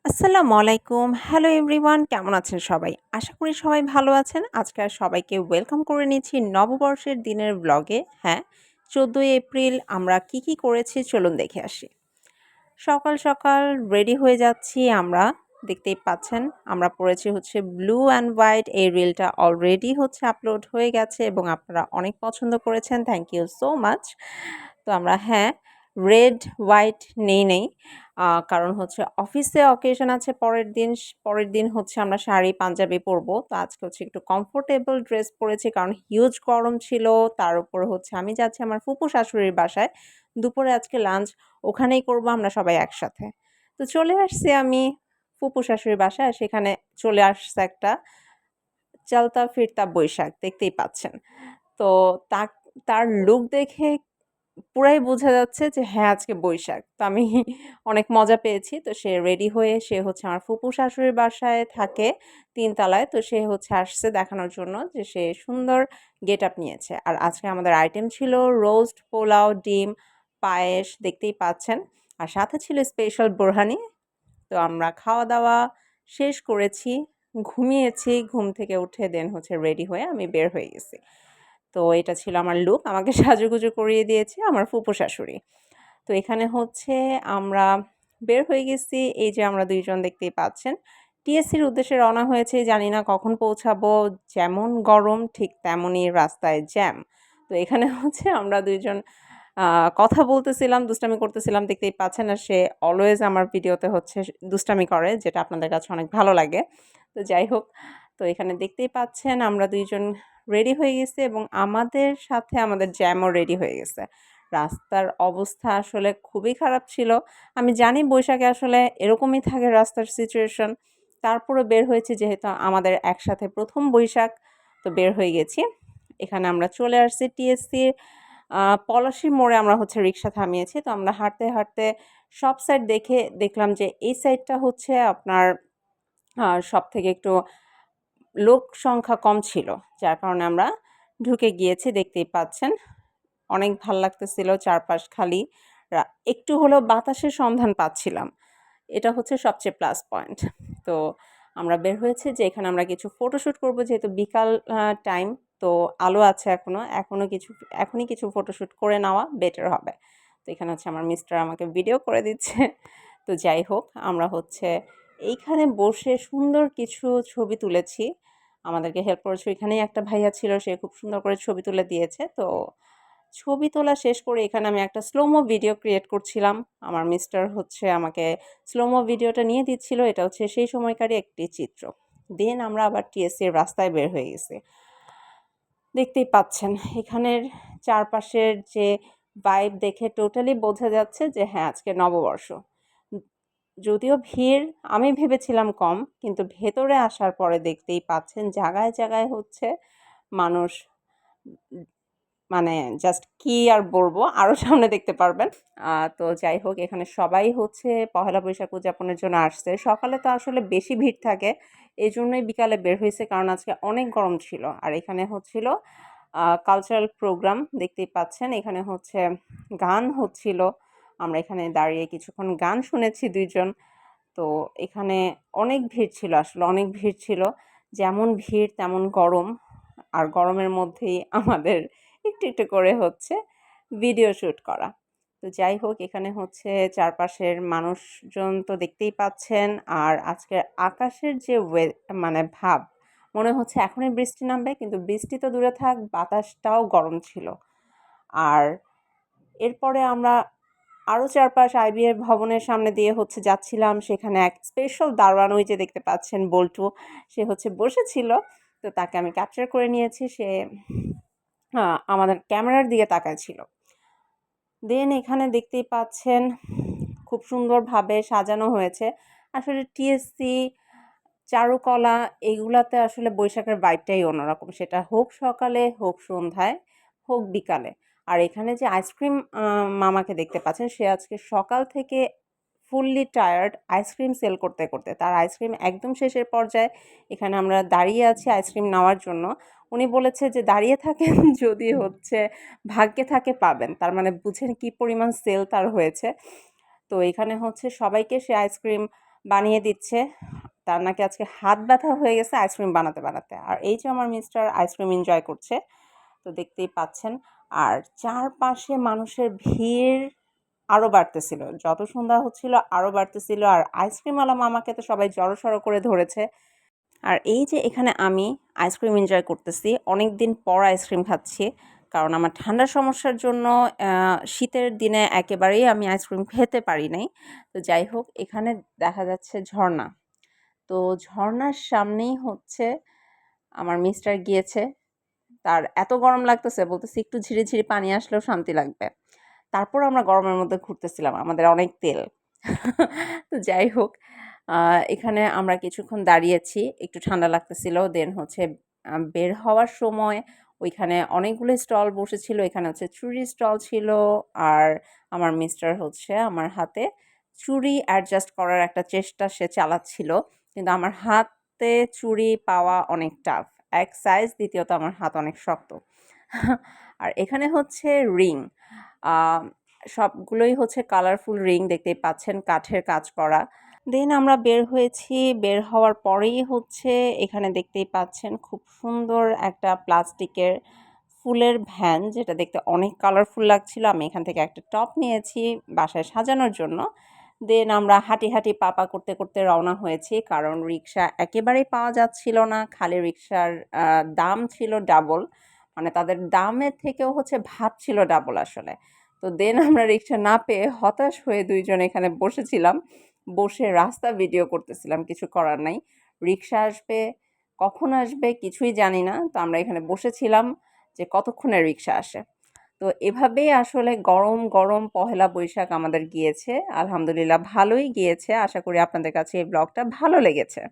আসসালামু আলাইকুম। Hello everyone, কেমন আছেন সবাই? আশা করি সবাই ভালো আছেন। আজকে সবাইকে ওয়েলকাম করে নিচ্ছি নববর্ষের দিনের ব্লগে। হ্যাঁ, ১৪ই এপ্রিল আমরা কি করেছি চলুন দেখে আসি। সকাল সকাল রেডি হয়ে যাচ্ছি আমরা। দেখতেই পাচ্ছেন আমরা পড়েছি হচ্ছে ব্লু অ্যান্ড হোয়াইট। এই রিলটা অলরেডি হচ্ছে আপলোড হয়ে গেছে এবং আপনারা অনেক পছন্দ করেছেন। Thank you so much. তো আমরা রেড হোয়াইট নেই। কারণ হচ্ছে অফিসে অকেশন আছে পরের দিন হচ্ছে আমরা শাড়ি পাঞ্জাবি পরবো। তো আজকে হচ্ছে একটু কমফোর্টেবল ড্রেস পরেছি কারণ হিউজ গরম ছিল। তার উপর হচ্ছে আমি যাচ্ছি আমার ফুপু শাশুড়ির বাসায়। দুপুরে আজকে লাঞ্চ ওখানেই করব আমরা সবাই একসাথে। তো চলে আসছি আমি ফুপু শাশুড়ির বাসায়। সেখানে চলে আসছে একটা চলতা ফিরতা বৈশাখ, দেখতেই পাচ্ছেন। তো তা তার লুক দেখে পুরাই বোঝা যাচ্ছে যে হ্যাঁ, আজকে বৈশাখ। তো আমি অনেক মজা পেয়েছি। তো সে রেডি হয়ে সে হচ্ছে আমার ফুপু শাশুড়ির বাসায় থাকে ৩ তলায়। তো সে হচ্ছে আসছে দেখানোর জন্য যে সে সুন্দর গেটআপ নিয়েছে। আর আজকে আমাদের আইটেম ছিল রোস্ট, পোলাও, ডিম, পায়েস, দেখতেই পাচ্ছেন। আর সাথে ছিল স্পেশাল বোরহানি। তো আমরা খাওয়া-দাওয়া শেষ করেছি, ঘুমিয়েছি। ঘুম থেকে উঠে দেন হচ্ছে রেডি হয়ে আমি বের হয়ে গেছি। তো এটা ছিল আমার লুক। আমাকে সাজুগুজু করিয়ে দিয়েছে আমার ফুপু শাশুড়ি। তো এখানে হচ্ছে আমরা বের হয়ে গেছি। এই যে আমরা ২ জন দেখতেই পাচ্ছেন। টিএসসির উদ্দেশ্যে রওনা হয়েছি। জানি না কখন পৌঁছাবো। যেমন গরম ঠিক তেমনই রাস্তায় জ্যাম। তো এখানে হচ্ছে আমরা ২ জন আ কথা বলতেছিলাম, দুষ্টামি করতেছিলাম, দেখতেই পাচ্ছেন। আর সে অলওয়েজ আমার ভিডিওতে হচ্ছে দুষ্টামি করে, যেটা আপনাদের কাছে অনেক ভালো লাগে। তো যাই হোক, তো এখানে দেখতেই পাচ্ছেন আমরা ২ জন রেডি হয়ে গেছি এবং আমাদের সাথে আমাদের জ্যামও রেডি হয়ে গেছে। রাস্তার অবস্থা আসলে খুবই খারাপ ছিল। আমি জানি বৈশাখে আসলে এরকমই থাকে রাস্তার সিচুয়েশন। তারপরেও বের হয়েছি যেহেতু আমাদের একসাথে ১ম বৈশাখ, তো বের হয়ে গেছি। এখানে আমরা চলে আসছি টিএসসির পলাশী মোড়ে আমরা হচ্ছে রিক্সা থামিয়েছি। তো আমরা হাঁটতে সব সাইড দেখে দেখলাম যে এই সাইডটা হচ্ছে আপনার সবথেকে একটু লোক সংখ্যা কম ছিল। যার কারণে আমরা ঢুকে গিয়েছি, দেখতেই পাচ্ছেন। অনেক ভাল লাগতেছিল চারপাশ খালি। রা একটু হলেও বাতাসের সন্ধান পাচ্ছিলাম। এটা হচ্ছে সবচেয়ে প্লাস পয়েন্ট। তো আমরা বের হয়েছি যে এখানে আমরা কিছু ফটোশুট করব যেহেতু বিকাল টাইম। তো আলো আছে এখনই কিছু ফটোশুট করে নেওয়া বেটার হবে। তো এখানে হচ্ছে আমার মিস্টার আমাকে ভিডিও করে দিচ্ছে। তো যাই হোক, আমরা হচ্ছে এইখানে বসে সুন্দর কিছু ছবি তুলেছি। আমাদেরকে হেল্প করেছে ওইখানেই একটা ভাইয়া ছিল, সে খুব সুন্দর করে ছবি তুলে দিয়েছে। তো ছবি তোলা শেষ করে এখানে আমি একটা স্লোমো ভিডিও ক্রিয়েট করছিলাম। আমার মিস্টার হচ্ছে আমাকে স্লোমো ভিডিওটা নিয়ে দিচ্ছিল। এটা হচ্ছে সেই সময়কারই একটি চিত্র। দেন আমরা আবার টিএসসির রাস্তায় বের হয়ে গেছি। দেখতেই পাচ্ছেন এখানের চারপাশের যে ভাইব দেখে টোটালি বোঝা যাচ্ছে যে হ্যাঁ, আজকে নববর্ষ। যদিও ভিড় আমি ভেবেছিলাম কম, কিন্তু ভেতরে আসার পরে দেখতেই পাচ্ছেন জায়গায় হচ্ছে মানুষ। মানে জাস্ট কি আর বলবো, আরো সামনে দেখতে পারবেন। তো যাই হোক, এখানে সবাই হচ্ছে পহেলা বৈশাখ উদযাপনের জন্য আসছে। সকালে তো আসলে বেশি ভিড় থাকে, এজন্যই বিকালে বের হয়েছে কারণ আজকে অনেক গরম ছিল। আর এখানে হচ্ছিল কালচারাল প্রোগ্রাম, দেখতেই পাচ্ছেন। এখানে হচ্ছে গান হচ্ছিল। আমরা এখানে দাঁড়িয়ে কিছুক্ষণ গান শুনেছি ২ জন। তো এখানে অনেক ভিড় ছিল, আসলে অনেক ভিড় ছিল। যেমন ভিড় তেমন গরম। আর গরমের মধ্যেই আমাদের একটু করে হচ্ছে ভিডিও শ্যুট করা। তো যাই হোক, এখানে হচ্ছে চারপাশের মানুষজন তো দেখতেই পাচ্ছেন। আর আজকের আকাশের যে মানে ভাব, মনে হচ্ছে এখনই বৃষ্টি নামবে, কিন্তু বৃষ্টি তো দূরে থাক, বাতাসটাও গরম ছিল। আর এরপরে আমরা আরও চারপাশ আইবিএ ভবনের সামনে দিয়ে হচ্ছে যাচ্ছিলাম। সেখানে এক স্পেশাল দারোয়ান, ওই যে দেখতে পাচ্ছেন বল্টু, সে হচ্ছে বসেছিল। তো তাকে আমি ক্যাপচার করে নিয়েছি। সে আমাদের ক্যামেরার দিকে তাকায় ছিল। দেন এখানে দেখতেই পাচ্ছেন খুব সুন্দরভাবে সাজানো হয়েছে। আসলে টিএসসি, চারুকলা এগুলাতে আসলে বৈশাখের ভাইবটাই অন্যরকম। সেটা হোক সকালে, হোক সন্ধ্যায়, হোক বিকালে। আর এখানে যে আইসক্রিম মামাকে দেখতে পাচ্ছেন, সে আজকে সকাল থেকে ফুললি টায়ার্ড আইসক্রিম সেল করতে। তার আইসক্রিম একদম শেষের পর্যায়ে। এখানে আমরা দাঁড়িয়ে আছি আইসক্রিম নেওয়ার জন্য। উনি বলেছে যে দাঁড়িয়ে থাকেন যদি হচ্ছে ভাগ্যে থাকে পাবেন। তার মানে বুঝেন কি পরিমাণ সেল তার হয়েছে। তো এখানে হচ্ছে সবাইকে সে আইসক্রিম বানিয়ে দিচ্ছে। তার নাকি আজকে হাত ব্যথা হয়ে গেছে আইসক্রিম বানাতে বানাতে। আর এই যে আমার মিস্টার আইসক্রিম এনজয় করছে, তো দেখতেই পাচ্ছেন। আর চারপাশে মানুষের ভিড় আরও বাড়তেছিল, যত সন্ধ্যা হচ্ছিল আরও বাড়তেছিল। আর আইসক্রিমওয়ালা মামাকে তো সবাই জড়সড় করে ধরেছে। আর এই যে এখানে আমি আইসক্রিম এনজয় করতেছি, অনেক দিন পর আইসক্রিম খাচ্ছি, কারণ আমার ঠান্ডার সমস্যার জন্য শীতের দিনে একেবারেই আমি আইসক্রিম খেতে পারি নাই। তো যাই হোক, এখানে দেখা যাচ্ছে ঝর্ণা। তো ঝর্ণার সামনেই হচ্ছে আমার মিস্টার গিয়েছে। তার এত গরম লাগতেছে, বলতেছে একটু ঝিরিঝিরি পানি আসলেও শান্তি লাগবে। তারপর আমরা গরমের মধ্যে ঘুরতেছিলাম, আমাদের অনেক তেল। তো যাই হোক, এখানে আমরা কিছুক্ষণ দাঁড়িয়েছি, একটু ঠান্ডা লাগতেছিল। দেন হচ্ছে বের হওয়ার সময় ওইখানে অনেকগুলো স্টল বসেছিল। এখানে হচ্ছে চুড়ির স্টল ছিল। আর আমার মিস্টার হচ্ছে আমার হাতে চুড়ি অ্যাডজাস্ট করার একটা চেষ্টা সে চালাচ্ছিল, কিন্তু আমার হাতে চুড়ি পাওয়া অনেক টাফ। এক সাইজ, দ্বিতীয়ত আমার হাত অনেক শক্ত। আর এখানে হচ্ছে রিং, সবগুলোই হচ্ছে কালারফুল রিং, দেখতেই পাচ্ছেন, কাঠের কাজ করা। দেন আমরা বের হয়েছি। বের হওয়ার পরেই হচ্ছে এখানে দেখতেই পাচ্ছেন খুব সুন্দর একটা প্লাস্টিকের ফুলের ভ্যান, যেটা দেখতে অনেক কালারফুল লাগছিল। আমি এখান থেকে একটা টপ নিয়েছি বাসায় সাজানোর জন্য। দেন আমরা হাঁটি হাঁটি পা করতে করতে রওনা হয়েছি, কারণ রিক্সা একেবারেই পাওয়া যাচ্ছিল না। খালি রিক্সার দাম ছিল ডাবল, মানে তাদের দামের থেকেও হচ্ছে ভাব ছিল ডাবল আসলে। তো দেন আমরা রিক্সা না পেয়ে হতাশ হয়ে দুইজন এখানে বসেছিলাম, বসে রাস্তা ভিডিও করতেছিলাম। কিছু করার নাই, রিক্সা আসবে, কখন আসবে কিছুই জানি না। তো আমরা এখানে বসেছিলাম যে কতক্ষণে রিক্সা আসে। তো এভাবেই আসলে গরম গরম পহেলা বৈশাখ আমাদের গিয়েছে। আলহামদুলিল্লাহ ভালোই গিয়েছে। আশা করি আপনাদের কাছে এই ব্লগটা ভালো লেগেছে।